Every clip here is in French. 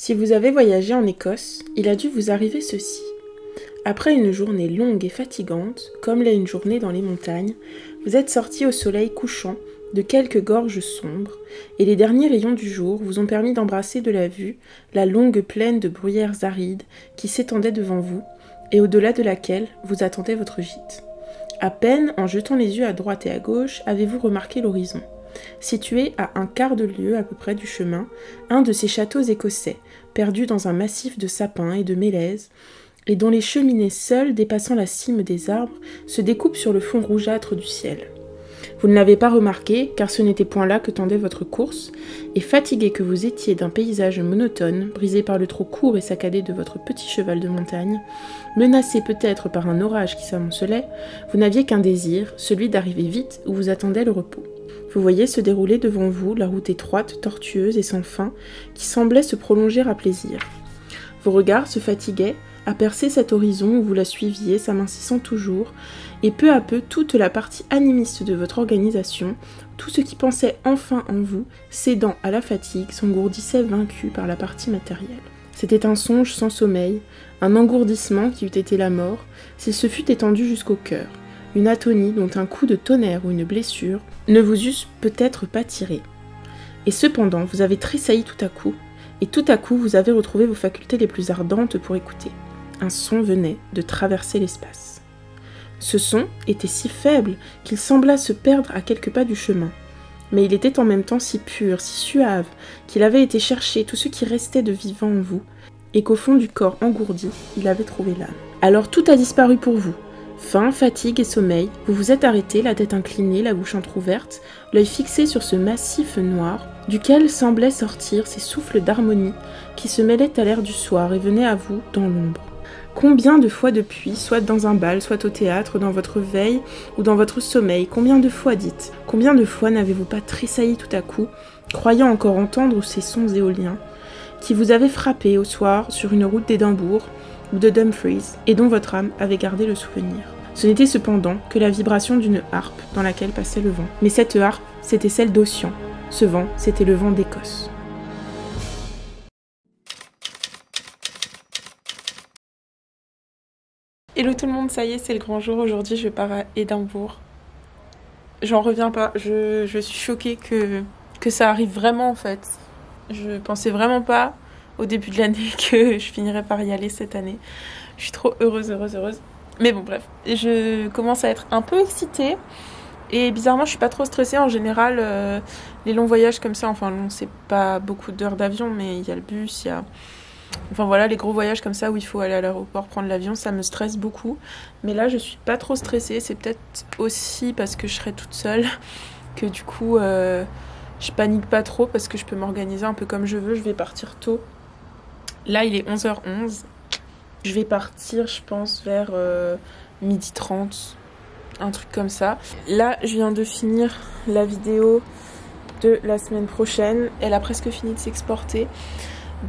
Si vous avez voyagé en Écosse, il a dû vous arriver ceci. Après une journée longue et fatigante, comme l'est une journée dans les montagnes, vous êtes sorti au soleil couchant de quelques gorges sombres, et les derniers rayons du jour vous ont permis d'embrasser de la vue la longue plaine de bruyères arides qui s'étendait devant vous, et au-delà de laquelle vous attendait votre gîte. À peine, en jetant les yeux à droite et à gauche, avez-vous remarqué l'horizon. Situé à un quart de lieue à peu près du chemin, un de ces châteaux écossais, perdu dans un massif de sapins et de mélèzes, et dont les cheminées seules dépassant la cime des arbres se découpent sur le fond rougeâtre du ciel. Vous ne l'avez pas remarqué, car ce n'était point là que tendait votre course, et fatigué que vous étiez d'un paysage monotone, brisé par le trot court et saccadé de votre petit cheval de montagne, menacé peut-être par un orage qui s'amoncelait, vous n'aviez qu'un désir, celui d'arriver vite où vous attendait le repos. Vous voyez se dérouler devant vous la route étroite, tortueuse et sans fin, qui semblait se prolonger à plaisir. Vos regards se fatiguaient à percer cet horizon où vous la suiviez, s'amincissant toujours, et peu à peu toute la partie animiste de votre organisation, tout ce qui pensait enfin en vous, cédant à la fatigue, s'engourdissait vaincu par la partie matérielle. C'était un songe sans sommeil, un engourdissement qui eût été la mort, s'il se fût étendu jusqu'au cœur, une atonie dont un coup de tonnerre ou une blessure ne vous eussent peut-être pas tiré. Et cependant, vous avez tressailli tout à coup, et tout à coup vous avez retrouvé vos facultés les plus ardentes pour écouter. Un son venait de traverser l'espace. Ce son était si faible qu'il sembla se perdre à quelques pas du chemin, mais il était en même temps si pur, si suave, qu'il avait été chercher tout ce qui restait de vivant en vous, et qu'au fond du corps engourdi, il avait trouvé l'âme. Alors tout a disparu pour vous. Faim, fatigue et sommeil, vous vous êtes arrêté, la tête inclinée, la bouche entr'ouverte, l'œil fixé sur ce massif noir, duquel semblaient sortir ces souffles d'harmonie qui se mêlaient à l'air du soir et venaient à vous dans l'ombre. Combien de fois depuis, soit dans un bal, soit au théâtre, dans votre veille ou dans votre sommeil, combien de fois dites, combien de fois n'avez-vous pas tressailli tout à coup, croyant encore entendre ces sons éoliens, qui vous avaient frappé au soir sur une route d'Édimbourg ou de Dumfries, et dont votre âme avait gardé le souvenir. Ce n'était cependant que la vibration d'une harpe dans laquelle passait le vent. Mais cette harpe, c'était celle d'Ossian. Ce vent, c'était le vent d'Écosse. Hello tout le monde, ça y est, c'est le grand jour. Aujourd'hui, je pars à Édimbourg. J'en reviens pas. Je suis choquée que ça arrive vraiment en fait. Je pensais vraiment pas au début de l'année que je finirais par y aller cette année. Je suis trop heureuse. Mais bon, bref, je commence à être un peu excitée. Et bizarrement, je suis pas trop stressée. En général, les longs voyages comme ça, enfin long, c'est pas beaucoup d'heures d'avion, mais il y a le bus, il y a... Enfin voilà, les gros voyages comme ça où il faut aller à l'aéroport, prendre l'avion, ça me stresse beaucoup. Mais là, je suis pas trop stressée. C'est peut-être aussi parce que je serai toute seule que du coup, je panique pas trop parce que je peux m'organiser un peu comme je veux. Je vais partir tôt. Là, il est 11h11. Je vais partir, je pense, vers 12h30, un truc comme ça. Là, je viens de finir la vidéo de la semaine prochaine. Elle a presque fini de s'exporter.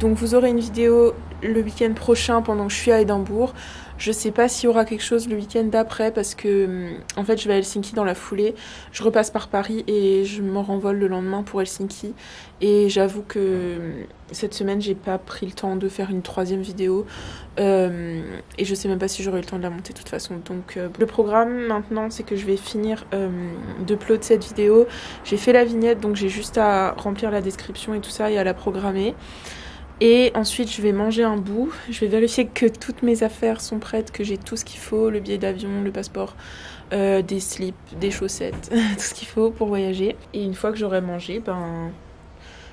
Donc vous aurez une vidéo le week-end prochain pendant que je suis à Édimbourg. Je sais pas s'il y aura quelque chose le week-end d'après parce que en fait je vais à Helsinki dans la foulée. Je repasse par Paris et je me renvole le lendemain pour Helsinki. Et j'avoue que cette semaine j'ai pas pris le temps de faire une troisième vidéo. Et je sais même pas si j'aurai le temps de la monter de toute façon. Donc le programme maintenant c'est que je vais finir d'upload cette vidéo. J'ai fait la vignette donc j'ai juste à remplir la description et tout ça et à la programmer. Et ensuite, je vais manger un bout. Je vais vérifier que toutes mes affaires sont prêtes, que j'ai tout ce qu'il faut, le billet d'avion, le passeport, des slips, des chaussettes, tout ce qu'il faut pour voyager. Et une fois que j'aurai mangé,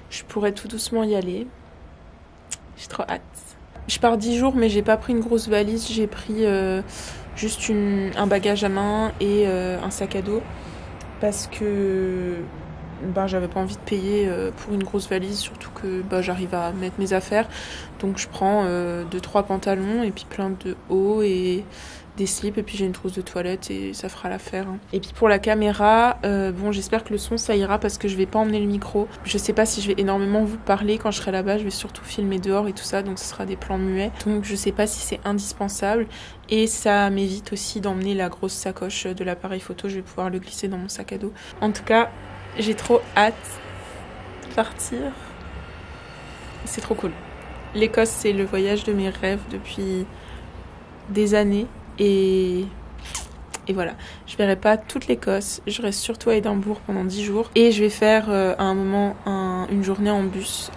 je pourrai tout doucement y aller. J'ai trop hâte. Je pars 10 jours, mais j'ai pas pris une grosse valise. J'ai pris juste un bagage à main et un sac à dos. Parce que... j'avais pas envie de payer pour une grosse valise, surtout que j'arrive à mettre mes affaires. Donc je prends 2-3 pantalons et puis plein de hauts et des slips et puis j'ai une trousse de toilette et ça fera l'affaire. Et puis pour la caméra, j'espère que le son ça ira parce que je vais pas emmener le micro. Je sais pas si je vais énormément vous parler quand je serai là-bas, je vais surtout filmer dehors et tout ça, donc ce sera des plans muets. Donc je sais pas si c'est indispensable et ça m'évite aussi d'emmener la grosse sacoche de l'appareil photo, je vais pouvoir le glisser dans mon sac à dos. En tout cas, j'ai trop hâte de partir. C'est trop cool. L'Écosse, c'est le voyage de mes rêves depuis des années. Et voilà, je verrai pas toute l'Écosse. Je reste surtout à Édimbourg pendant 10 jours. Et je vais faire à un moment une journée en bus.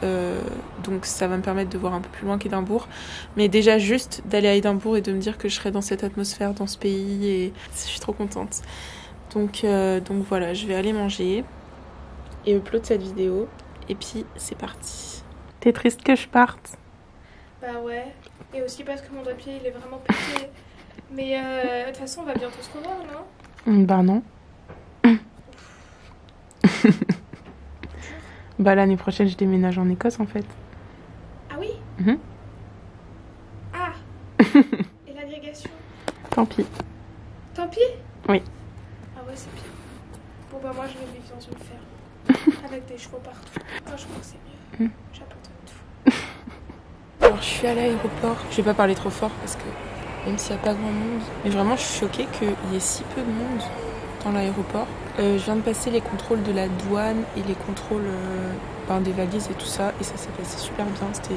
Donc ça va me permettre de voir un peu plus loin qu'Édimbourg. Mais déjà juste d'aller à Édimbourg et de me dire que je serai dans cette atmosphère, dans ce pays. Et je suis trop contente. Donc voilà, je vais aller manger et upload cette vidéo. Et puis c'est parti. T'es triste que je parte? Bah ouais. Et aussi parce que mon doigt de pied il est vraiment pété. Mais de toute façon on va bientôt se revoir, non? Bah non. Bah l'année prochaine je déménage en Écosse en fait. Ah oui? Ah. Et l'agrégation? Tant pis. Tant pis? Oui. Ah ouais c'est pire. Bon bah moi je vais vivre dans une ferme. Avec des chevaux partout. Moi je crois que c'est mieux. J'abandonne tout. Alors je suis à l'aéroport. Je vais pas parler trop fort parce que même s'il n'y a pas grand monde. Mais vraiment je suis choquée qu'il y ait si peu de monde dans l'aéroport. Je viens de passer les contrôles de la douane et les contrôles des valises et tout ça. Et ça s'est passé super bien. C'était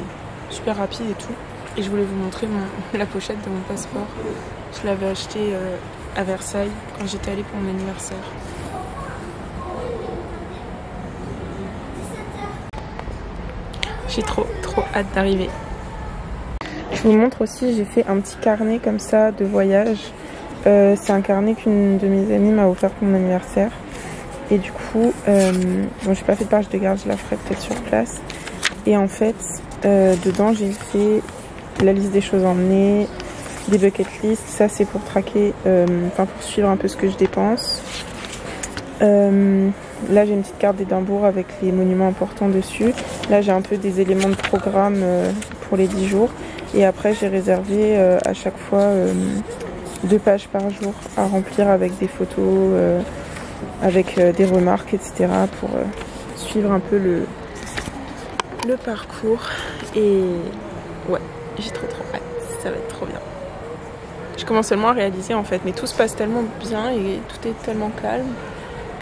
super rapide et tout. Et je voulais vous montrer la pochette de mon passeport. Je l'avais acheté à Versailles quand j'étais allée pour mon anniversaire. J'ai trop hâte d'arriver. Je vous montre aussi, j'ai fait un petit carnet comme ça de voyage. C'est un carnet qu'une de mes amies m'a offert pour mon anniversaire. Et du coup, bon, j'ai pas fait de page de garde, je la ferai peut-être sur place. Et en fait, dedans j'ai fait la liste des choses emmenées, des bucket lists. Ça c'est pour traquer, pour suivre un peu ce que je dépense. Là j'ai une petite carte d'Édimbourg avec les monuments importants dessus. Là j'ai un peu des éléments de programme pour les 10 jours. Et après j'ai réservé à chaque fois 2 pages par jour à remplir avec des photos, avec des remarques, etc. pour suivre un peu le parcours. Et ouais, j'ai trop hâte, ça va être trop bien. Je commence seulement à réaliser en fait, mais tout se passe tellement bien et tout est tellement calme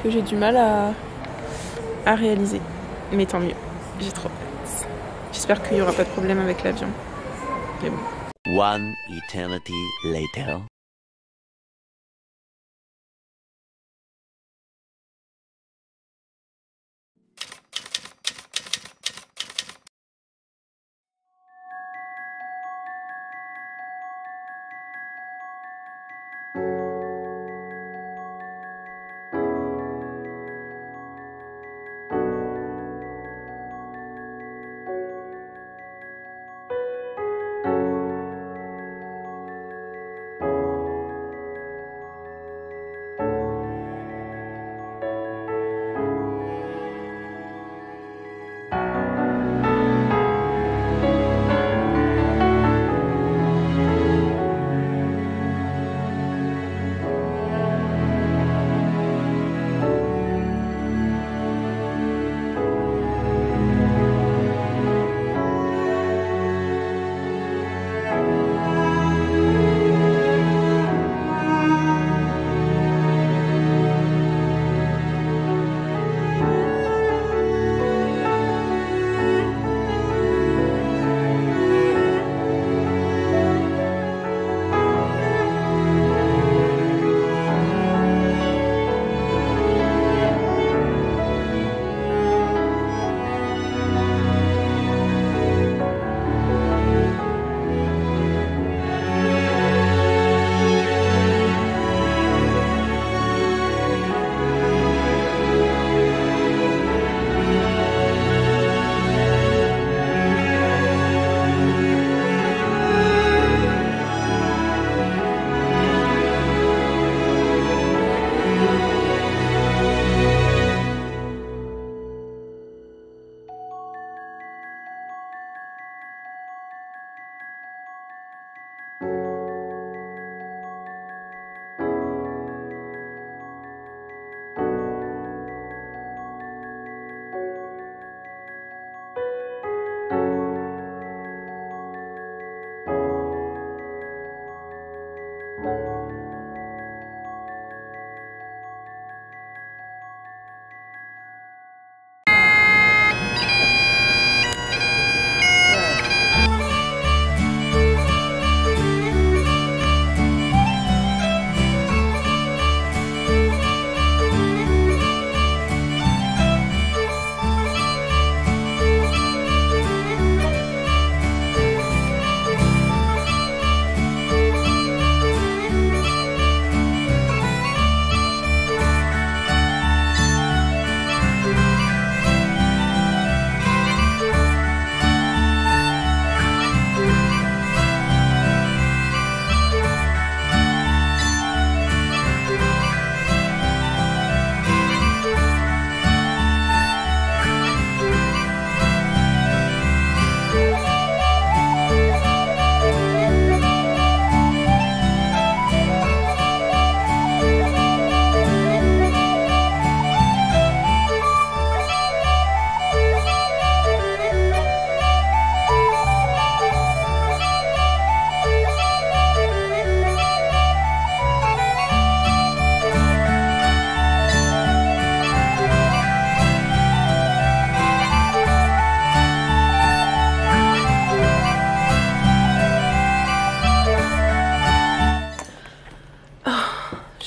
que j'ai du mal à réaliser. Mais tant mieux, j'ai trop hâte. J'espère qu'il n'y aura pas de problème avec l'avion. Mais bon. One eternity later.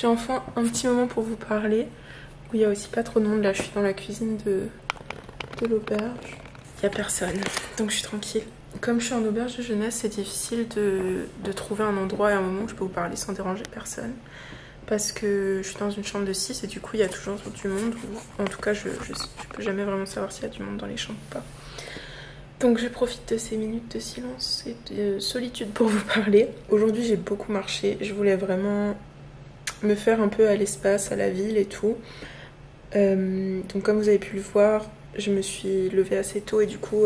J'ai enfin un petit moment pour vous parler, où il y a aussi pas trop de monde. Là je suis dans la cuisine de l'auberge. Il n'y a personne, donc je suis tranquille. Comme je suis en auberge de jeunesse, c'est difficile de trouver un endroit et un moment où je peux vous parler sans déranger personne. Parce que je suis dans une chambre de 6 et du coup il y a toujours du monde. Ou, en tout cas je peux jamais vraiment savoir s'il y a du monde dans les chambres ou pas. Donc je profite de ces minutes de silence et de solitude pour vous parler. Aujourd'hui j'ai beaucoup marché, je voulais vraiment me faire un peu à l'espace, à la ville et tout. Donc comme vous avez pu le voir, je me suis levée assez tôt et du coup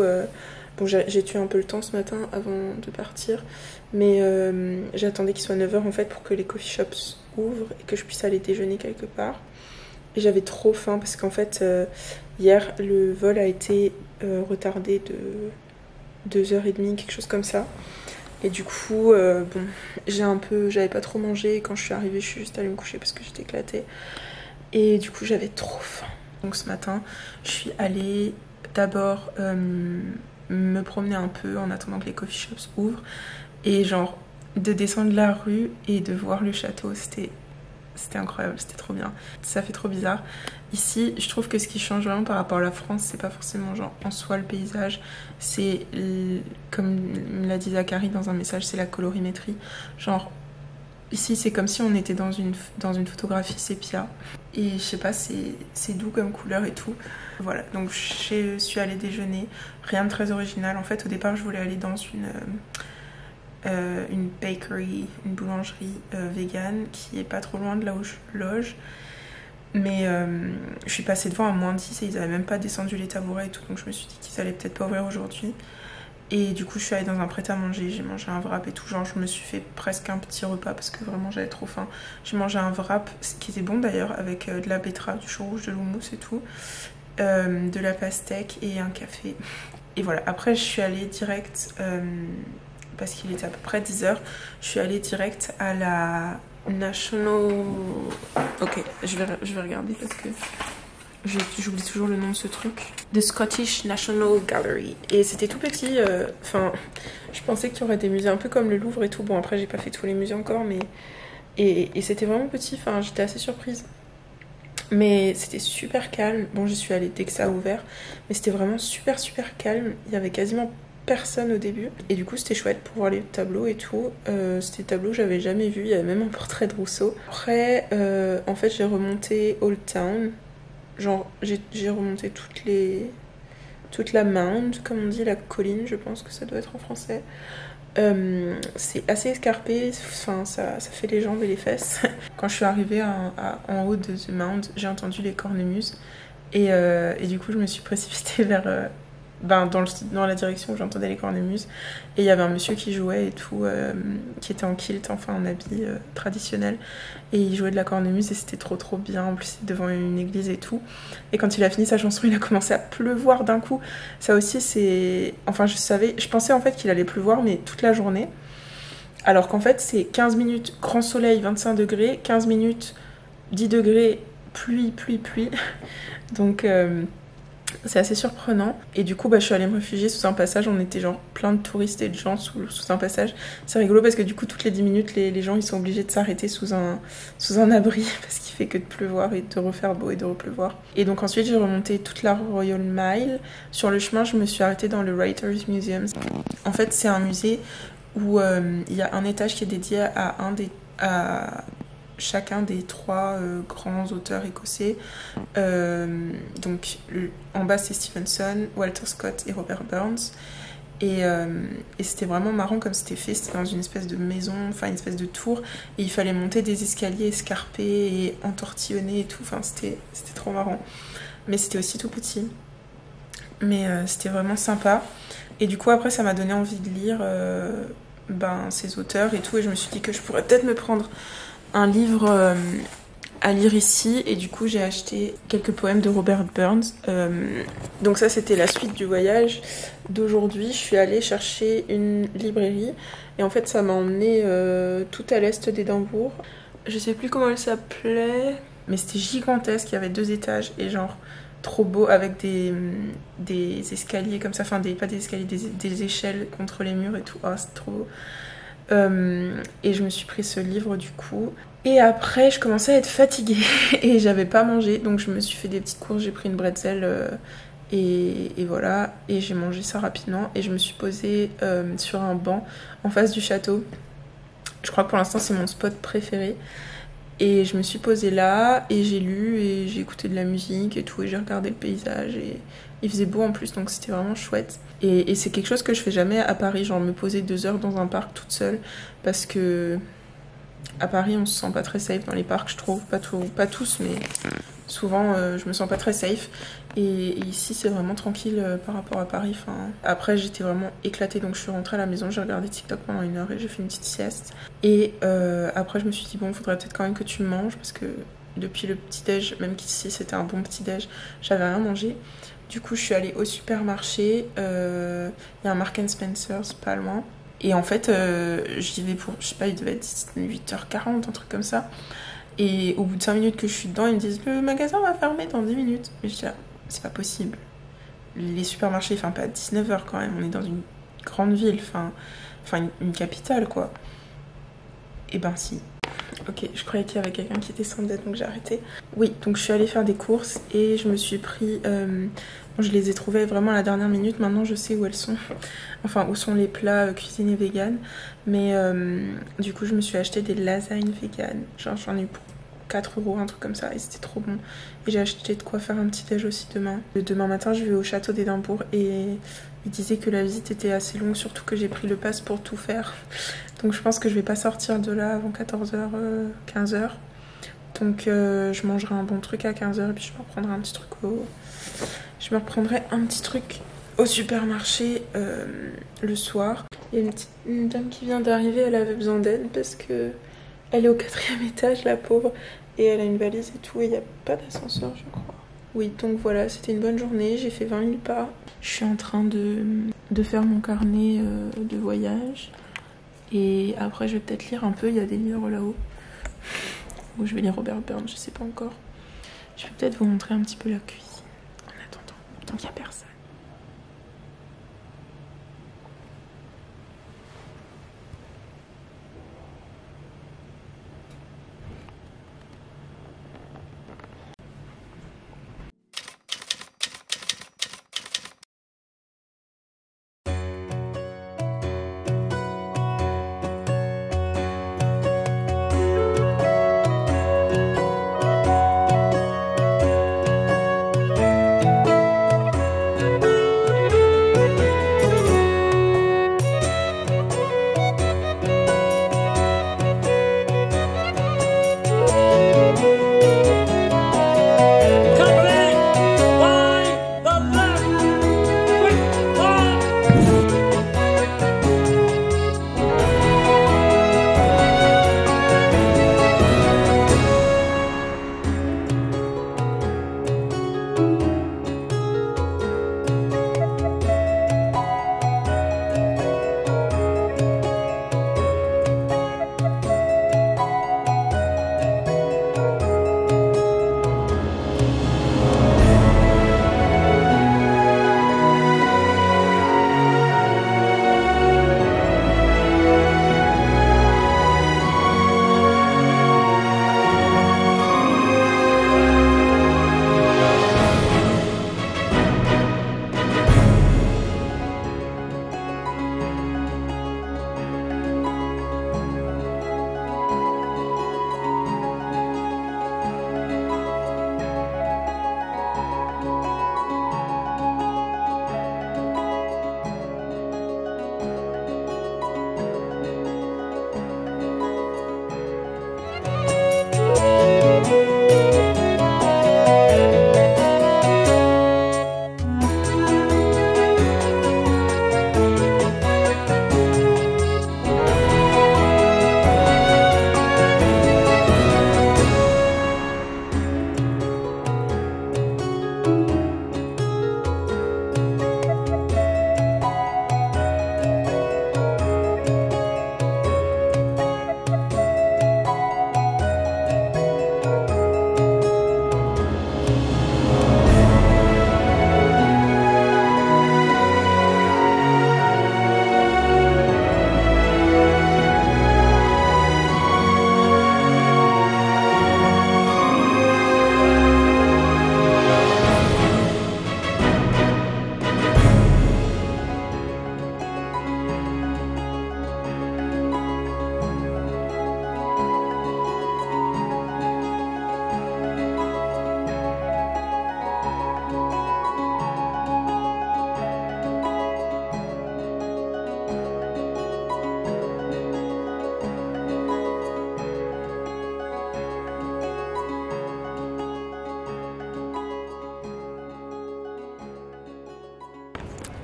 bon, j'ai tué un peu le temps ce matin avant de partir, mais j'attendais qu'il soit 9 h en fait pour que les coffee shops ouvrent et que je puisse aller déjeuner quelque part. Et j'avais trop faim parce qu'en fait hier le vol a été retardé de 2h30, quelque chose comme ça. Et du coup bon, j'avais pas trop mangé. Quand je suis arrivée je suis juste allée me coucher parce que j'étais éclatée. Et du coup j'avais trop faim. Donc ce matin je suis allée d'abord me promener un peu en attendant que les coffee shops ouvrent. Et genre de descendre la rue et de voir le château, c'était incroyable, c'était trop bien. Ça fait trop bizarre. Ici, je trouve que ce qui change vraiment par rapport à la France, c'est pas forcément genre en soi le paysage, c'est comme me l'a dit Zachary dans un message, c'est la colorimétrie. Genre ici, c'est comme si on était dans une photographie sépia. Et je sais pas, c'est doux comme couleur et tout. Voilà, donc je suis allée déjeuner. Rien de très original. En fait, au départ, je voulais aller dans une bakery, une boulangerie vegan qui est pas trop loin de là où je loge. Mais je suis passée devant à -10 et ils avaient même pas descendu les tabourets et tout. Donc je me suis dit qu'ils allaient peut-être pas ouvrir aujourd'hui. Et du coup je suis allée dans un prêt-à-manger, j'ai mangé un wrap et tout, genre je me suis fait presque un petit repas parce que vraiment j'avais trop faim. J'ai mangé un wrap, qui était bon d'ailleurs, avec de la betterave, du chou rouge, de l'houmous et tout, de la pastèque et un café. Et voilà, après je suis allée direct, parce qu'il était à peu près 10 h, je suis allée direct à la National... Ok, je vais regarder parce que... j'oublie toujours le nom de ce truc. The Scottish National Gallery. Et c'était tout petit. Enfin, je pensais qu'il y aurait des musées un peu comme le Louvre et tout. Bon, après, j'ai pas fait tous les musées encore, mais... Et c'était vraiment petit. Enfin, j'étais assez surprise. Mais c'était super calme. Bon, j'y suis allée dès que ça a ouvert. Mais c'était vraiment super, super calme. Il y avait quasiment personne au début. Et du coup, c'était chouette pour voir les tableaux et tout. C'était des tableaux que j'avais jamais vus. Il y avait même un portrait de Rousseau. Après, en fait, j'ai remonté Old Town. Genre, j'ai remonté toute la mound, comme on dit, la colline, je pense que ça doit être en français. C'est assez escarpé, enfin, ça fait les jambes et les fesses. Quand je suis arrivée en haut de The Mound, j'ai entendu les cornemuses. Et du coup, je me suis précipitée vers... dans la direction où j'entendais les cornemuses. Et il y avait un monsieur qui jouait et tout, qui était en kilt, enfin en habit traditionnel. Et il jouait de la cornemuse et c'était trop trop bien. En plus, devant une église et tout. Et quand il a fini sa chanson, il a commencé à pleuvoir d'un coup. Ça aussi, c'est... Enfin, je pensais en fait qu'il allait pleuvoir, mais toute la journée. Alors qu'en fait, c'est 15 minutes grand soleil, 25 degrés, 15 minutes, 10 degrés, pluie. Donc... c'est assez surprenant. Et du coup, je suis allée me réfugier sous un passage. On était genre plein de touristes et de gens sous un passage. C'est rigolo parce que du coup, toutes les 10 minutes, les gens ils sont obligés de s'arrêter sous un abri parce qu'il fait que de pleuvoir et de refaire beau et de repleuvoir. Et donc ensuite, j'ai remonté toute la Royal Mile. Sur le chemin, je me suis arrêtée dans le Writers Museum. En fait, c'est un musée où il y a un étage qui est dédié à chacun des 3 grands auteurs écossais. Donc en bas c'est Stevenson, Walter Scott et Robert Burns. Et c'était vraiment marrant comme c'était dans une espèce de maison, enfin une espèce de tour. Et il fallait monter des escaliers escarpés et entortillonnés et tout. Enfin c'était trop marrant. Mais c'était aussi tout petit. Mais c'était vraiment sympa. Et du coup après ça m'a donné envie de lire ces auteurs et tout. Et je me suis dit que je pourrais peut-être me prendre un livre à lire ici, et du coup j'ai acheté quelques poèmes de Robert Burns. Donc ça c'était la suite du voyage d'aujourd'hui. Je suis allée chercher une librairie et en fait ça m'a emmenée tout à l'est d'Édimbourg. Je sais plus comment elle s'appelait, mais c'était gigantesque, il y avait 2 étages et genre trop beau avec des escaliers comme ça, enfin pas des escaliers, des échelles contre les murs et tout. Oh, c'est trop beau. Et je me suis pris ce livre du coup. Et après, je commençais à être fatiguée et j'avais pas mangé, donc je me suis fait des petites courses, j'ai pris une bretzel et voilà, et j'ai mangé ça rapidement et je me suis posée sur un banc en face du château. Je crois que pour l'instant c'est mon spot préféré. Et je me suis posée là et j'ai lu et j'ai écouté de la musique et tout et j'ai regardé le paysage et il faisait beau en plus donc c'était vraiment chouette. Et c'est quelque chose que je fais jamais à Paris, genre me poser 2 heures dans un parc toute seule parce que à Paris on se sent pas très safe dans les parcs je trouve, pas tous mais souvent je me sens pas très safe et ici c'est vraiment tranquille par rapport à Paris. Enfin, après j'étais vraiment éclatée donc je suis rentrée à la maison, j'ai regardé TikTok pendant 1 heure et j'ai fait une petite sieste et après je me suis dit bon faudrait peut-être quand même que tu manges parce que depuis le petit déj, même qu'ici c'était un bon petit déj, j'avais rien mangé. Du coup je suis allée au supermarché, il y a un Marks & Spencer pas loin et en fait j'y vais pour, je sais pas, il devait être 8h40 un truc comme ça. Et au bout de 5 minutes que je suis dedans, ils me disent le magasin va fermer dans 10 minutes. Mais je dis là, c'est pas possible. Les supermarchés, enfin pas à 19h quand même, on est dans une grande ville, enfin une capitale quoi. Et ben si. Ok, je croyais qu'il y avait quelqu'un qui descendait donc j'ai arrêté. Oui, donc je suis allée faire des courses et je me suis pris... Bon, je les ai trouvées vraiment à la dernière minute, maintenant je sais où elles sont. Enfin, où sont les plats cuisinés vegan. Mais du coup, je me suis acheté des lasagnes vegan. Genre, j'en ai eu pour 4 €, un truc comme ça, et c'était trop bon. Et j'ai acheté de quoi faire un petit déj aussi demain. Demain matin, je vais au château d'Édimbourg et il disait que la visite était assez longue, surtout que j'ai pris le pass pour tout faire. Donc je pense que je vais pas sortir de là avant 14h, 15h. Donc je mangerai un bon truc à 15h et puis je me reprendrai un petit truc au supermarché le soir. Il y a une dame qui vient d'arriver, elle avait besoin d'aide parce que elle est au 4e étage, la pauvre, et elle a une valise et tout, et il n'y a pas d'ascenseur, je crois. Oui, donc voilà, c'était une bonne journée, j'ai fait 20 000 pas. Je suis en train de faire mon carnet de voyage. Et après, je vais peut-être lire un peu, il y a des livres là-haut. Ou je vais lire Robert Burns, je sais pas encore. Je vais peut-être vous montrer un petit peu la cuisine en attendant, tant qu'il n'y a personne.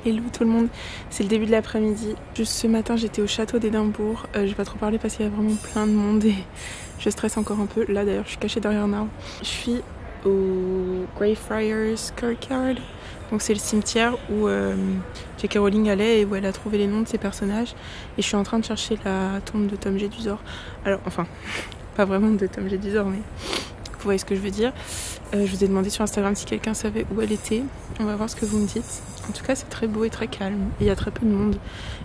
Hello tout le monde, c'est le début de l'après-midi. Juste ce matin j'étais au château d'Édimbourg. Je vais pas trop parler parce qu'il y a vraiment plein de monde et je stresse encore un peu. Là d'ailleurs je suis cachée derrière un arbre. Je suis au Greyfriars Kirkyard. Donc c'est le cimetière où J.K. Rowling allait et où elle a trouvé les noms de ses personnages. Et je suis en train de chercher la tombe de Tom Jedusor. Alors enfin, pas vraiment de Tom Jedusor mais vous voyez ce que je veux dire. Je vous ai demandé sur Instagram si quelqu'un savait où elle était. On va voir ce que vous me dites. En tout cas, c'est très beau et très calme. Et il y a très peu de monde.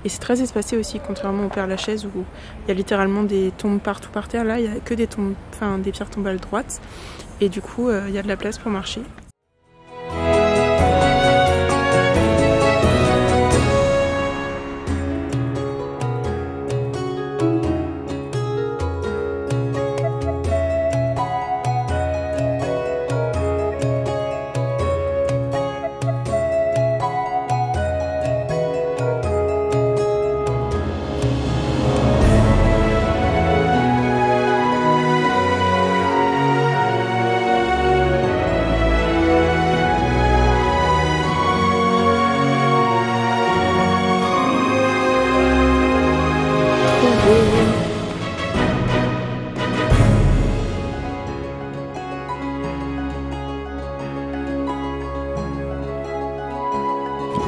Et c'est très espacé aussi, contrairement au Père-Lachaise où il y a littéralement des tombes partout par terre. Là, il n'y a que des tombes, enfin des pierres tombales droites. Et du coup, il y a de la place pour marcher.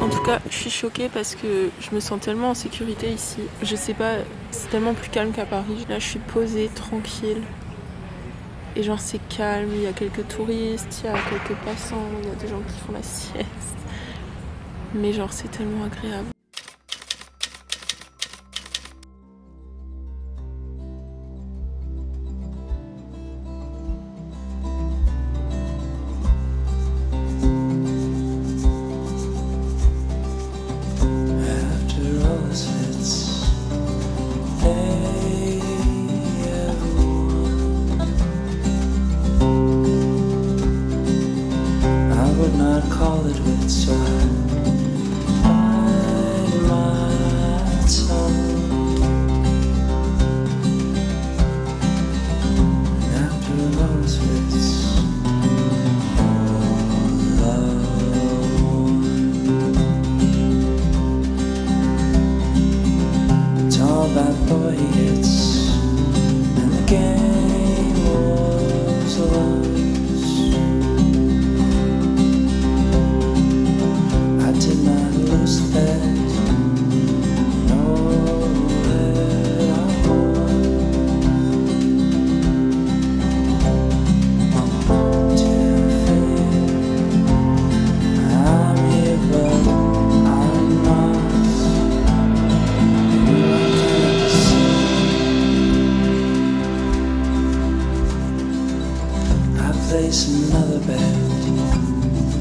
En tout cas, je suis choquée parce que je me sens tellement en sécurité ici. Je sais pas, c'est tellement plus calme qu'à Paris. Là, je suis posée, tranquille. Et genre, c'est calme. Il y a quelques touristes, il y a quelques passants, il y a des gens qui font la sieste. Mais genre, c'est tellement agréable.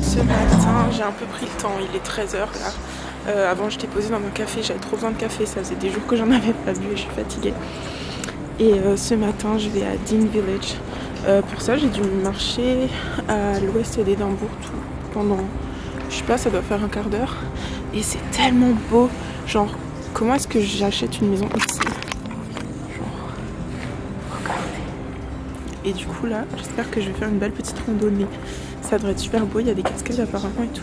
Ce matin, j'ai un peu pris le temps, il est 13h là. Avant, j'étais posée dans mon café, j'avais trop besoin de café, ça faisait des jours que j'en avais pas bu et je suis fatiguée. Et ce matin, je vais à Dean Village. Pour ça, j'ai dû marcher à l'ouest d'Édimbourg pendant, je sais pas, ça doit faire un quart d'heure. Et c'est tellement beau, genre, comment est-ce que j'achète une maison ici? Et du coup là, j'espère que je vais faire une belle petite randonnée. Ça devrait être super beau, il y a des cascades apparemment et tout.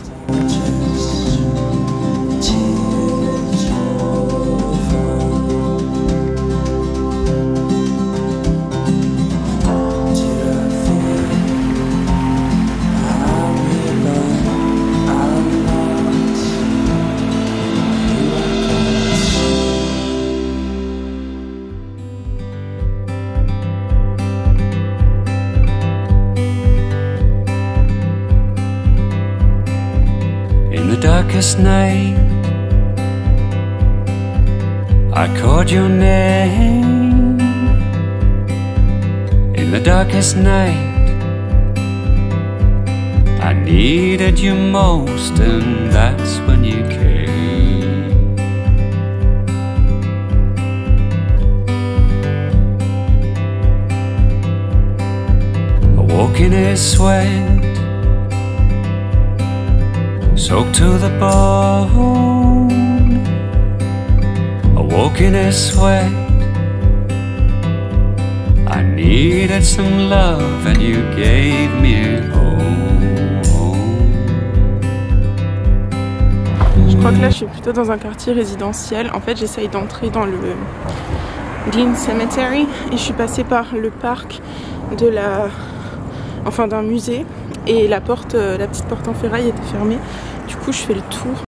Darkest night, I called your name. In the darkest night, I needed you most, and that's when you came. I woke in a sweat, soaked to the bone. I woke in a sweat. I needed some love and you gave me home. crois que là je suis plutôt dans un quartier résidentiel. En fait j'essaye d'entrer dans le Green Cemetery et je suis passée par le parc de d'un musée et la petite porte en ferraille était fermée. Du coup je fais le tour.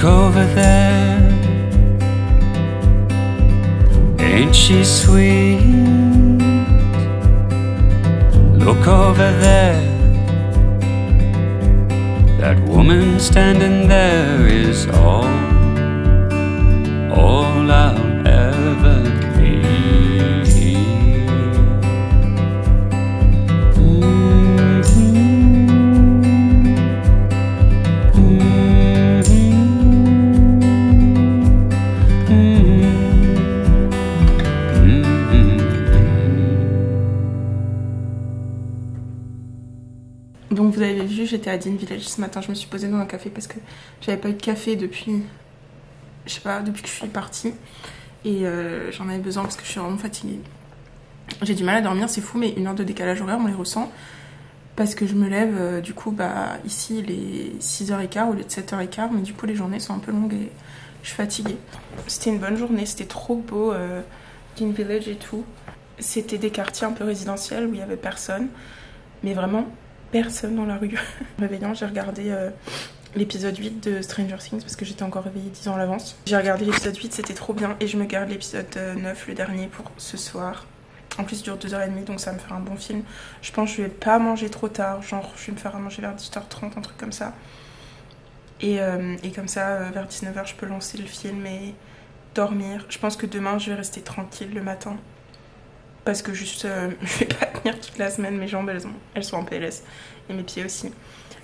Over there, ain't she sweet? Look over there, that woman standing there is all I'll ever need. Donc vous avez vu, j'étais à Dean Village ce matin, je me suis posée dans un café parce que j'avais pas eu de café depuis, je sais pas, depuis que je suis partie. Et j'en avais besoin parce que je suis vraiment fatiguée. J'ai du mal à dormir, c'est fou, mais 1 heure de décalage horaire, on les ressent. Parce que je me lève, du coup, ici, il est 6h15 au lieu de 7h15, mais du coup, les journées sont un peu longues et je suis fatiguée. C'était une bonne journée, c'était trop beau, Dean Village et tout. C'était des quartiers un peu résidentiels où il y avait personne, mais vraiment personne dans la rue. En réveillant, j'ai regardé l'épisode 8 de Stranger Things parce que j'étais encore réveillée 10 ans à l'avance. J'ai regardé l'épisode 8, c'était trop bien et je me garde l'épisode 9, le dernier, pour ce soir. En plus, il dure 2h30, donc ça va me faire un bon film. Je pense que je vais pas manger trop tard, genre je vais me faire à manger vers 18h30, un truc comme ça. Et comme ça, vers 19h, je peux lancer le film et dormir. Je pense que demain, je vais rester tranquille le matin. Parce que juste, je vais pas tenir toute la semaine, mes jambes elles sont en PLS et mes pieds aussi.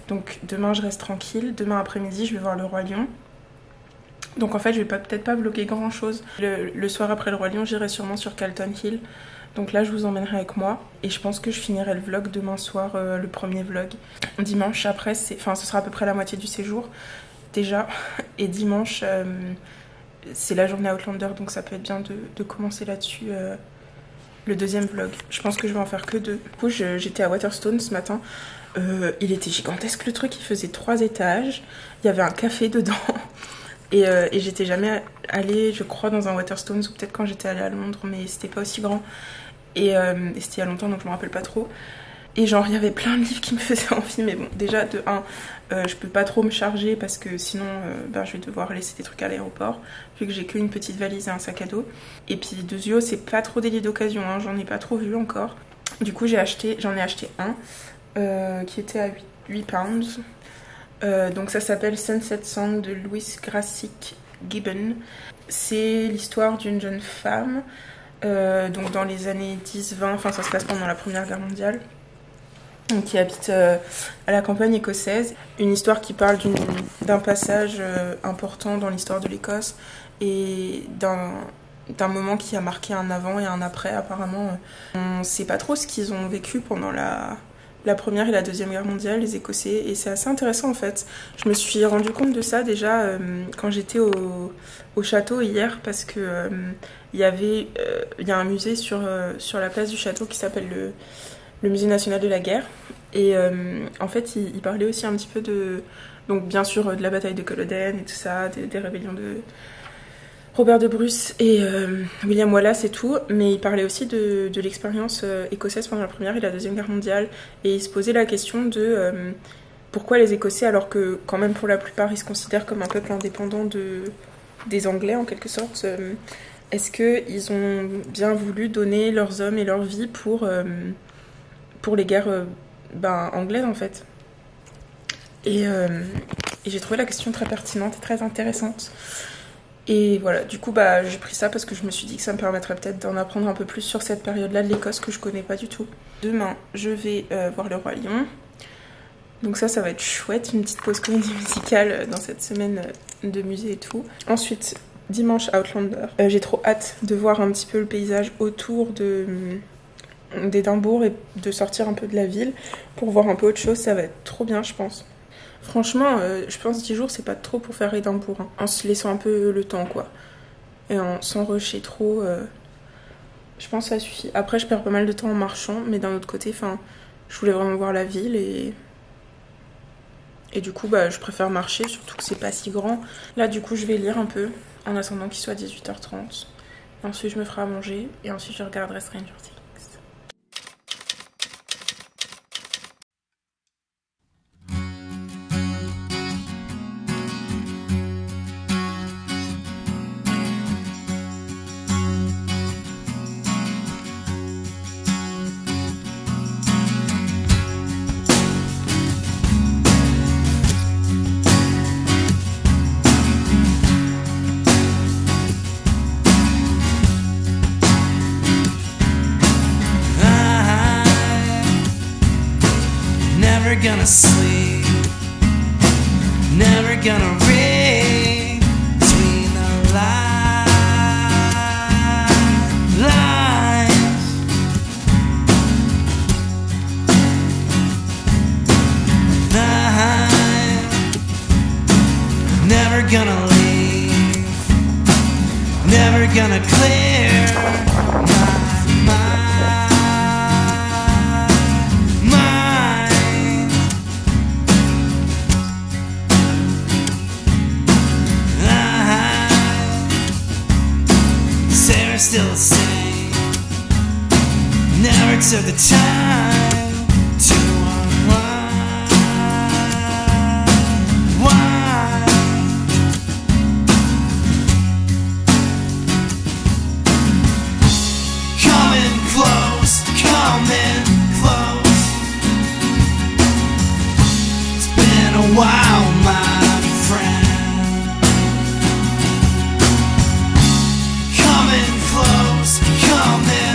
Donc demain je reste tranquille, demain après-midi je vais voir le Roi Lion. Donc en fait je vais peut-être pas vlogger grand chose. Le soir après le Roi Lion j'irai sûrement sur Calton Hill. Donc là je vous emmènerai avec moi et je pense que je finirai le vlog demain soir, le premier vlog. Dimanche après, ce sera à peu près la moitié du séjour déjà. Et dimanche c'est la journée Outlander, donc ça peut être bien de commencer là-dessus. Le deuxième vlog. Je pense que je vais en faire que 2. Du coup, j'étais à Waterstone ce matin. Il était gigantesque le truc, il faisait 3 étages. Il y avait un café dedans. Et j'étais jamais allée, je crois, dans un Waterstones, ou peut-être quand j'étais allée à Londres, mais c'était pas aussi grand. Et c'était il y a longtemps, donc je me rappelle pas trop. Et genre, il y avait plein de livres qui me faisaient envie, mais bon, déjà, de 1, je peux pas trop me charger parce que sinon, je vais devoir laisser des trucs à l'aéroport, vu que j'ai qu'une petite valise et un sac à dos. Et puis, de Zio, c'est pas trop des lits d'occasion, hein, j'en ai pas trop vu encore. Du coup, j'en ai acheté un qui était à 8 pounds. Donc, ça s'appelle Sunset Song de Louis Grassic Gibbon. C'est l'histoire d'une jeune femme, donc dans les années 10-20, enfin, ça se passe pendant la Première Guerre mondiale. Qui habite à la campagne écossaise. Une histoire qui parle d'un passage important dans l'histoire de l'Écosse et d'un moment qui a marqué un avant et un après apparemment. On ne sait pas trop ce qu'ils ont vécu pendant la Première et la Deuxième Guerre mondiale, les Écossais, et c'est assez intéressant en fait. Je me suis rendu compte de ça déjà quand j'étais au château hier, parce que il y a un musée sur la place du château qui s'appelle le Musée national de la guerre, et en fait il parlait aussi un petit peu donc bien sûr de la bataille de Culloden et tout ça, des rébellions de Robert de Bruce et William Wallace et tout, mais il parlait aussi de l'expérience écossaise pendant la Première et la Deuxième Guerre mondiale, et il se posait la question de pourquoi les Écossais, alors que quand même pour la plupart ils se considèrent comme un peuple indépendant des Anglais en quelque sorte, est-ce qu'ils ont bien voulu donner leurs hommes et leur vie pour les guerres anglaises en fait. Et j'ai trouvé la question très pertinente et très intéressante. Et voilà, du coup j'ai pris ça parce que je me suis dit que ça me permettrait peut-être d'en apprendre un peu plus sur cette période-là de l'Écosse que je connais pas du tout. Demain, je vais voir le Roi Lion. Donc ça va être chouette, une petite pause comédie musicale dans cette semaine de musée et tout. Ensuite, dimanche, Outlander. J'ai trop hâte de voir un petit peu le paysage autour de d'Édimbourg et de sortir un peu de la ville pour voir un peu autre chose. Ça va être trop bien, je pense. Franchement, je pense 10 jours, c'est pas trop pour faire Édimbourg. Hein. En se laissant un peu le temps, quoi. Et sans rusher trop, je pense que ça suffit. Après, je perds pas mal de temps en marchant, mais d'un autre côté, je voulais vraiment voir la ville et du coup, je préfère marcher, surtout que c'est pas si grand. Là, du coup, je vais lire un peu en attendant qu'il soit 18h30. Et ensuite, je me ferai à manger et ensuite, je regarderai Stranger Things. Never gonna sleep, never gonna read between the lines. I'm never gonna leave, never gonna clear my mind. Still the same. Never took the time to unwind. Coming close, coming close. It's been a while, my friend. Close, coming